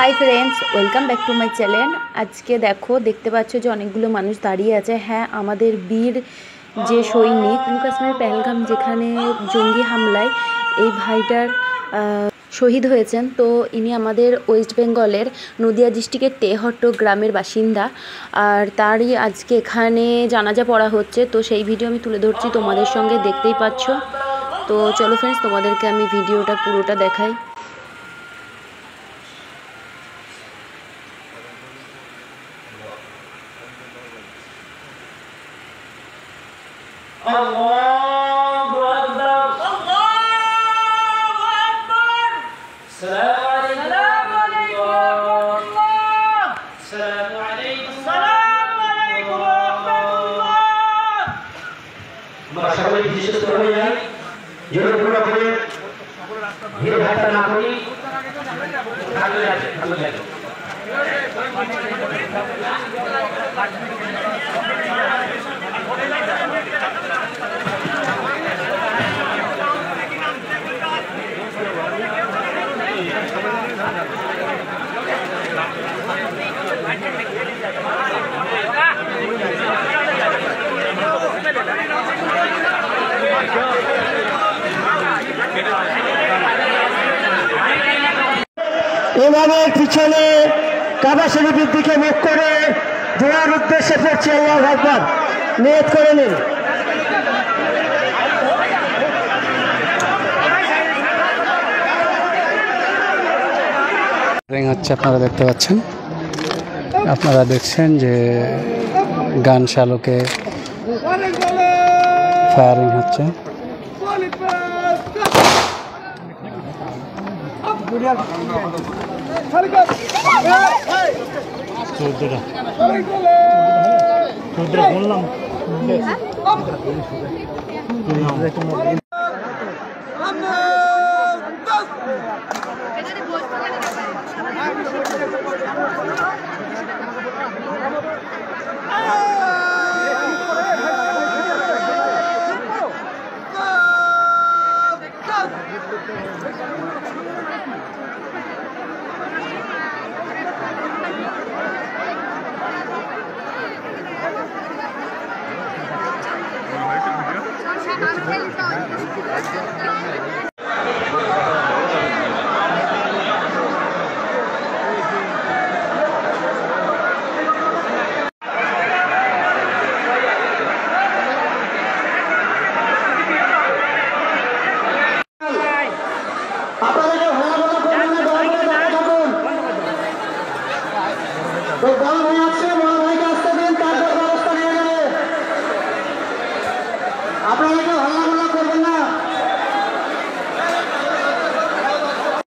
Hi friends, welcome back to my channel. আজকে দেখতে পাচ্ছ যে অনেকগুলো মানুষ দাঁড়িয়ে আছে। হ্যাঁ, আমাদের বীর যে সৈনিক জম্মু কাশ্মীর পেহেলগাম যেখানে জঙ্গি হামলায় এই ভাইটার শহীদ হয়েছেন। তো ইনি আমাদের ওয়েস্ট বেঙ্গলের নদিয়া ডিস্ট্রিক্টের তেহট্ট গ্রামের বাসিন্দা, আর তারই আজকে এখানে জানাজা পড়া হচ্ছে। তো সেই ভিডিও আমি তুলে ধরছি তোমাদের সঙ্গে, দেখতেই পাচ্ছ। তো চলো ফ্রেন্ডস, তোমাদেরকে আমি ভিডিওটা পুরোটা দেখাই। Allahu Akbar, Allahu Akbar. Assalamu alaikum. Assalamu alaikum. Assalamu alaikum warahmatullah. Masyaallah বিশেষ করে যাই জোরে পুরো করে ভিড় ভাটা না করি ভালো লাগে এভাবে পিছনে কাবা শরীফের দিকে মুখ করে দোয়ার উদ্দেশ্যে পড়ছে। আল্লাহু আকবার, নিয়ত করে নিন। হচ্ছে আপনারা দেখতে পাচ্ছেন, আপনারা দেখছেন যে গান শালকে ফায়ারিং হচ্ছে। আপনারা কেউ হাল্লা করবেন না।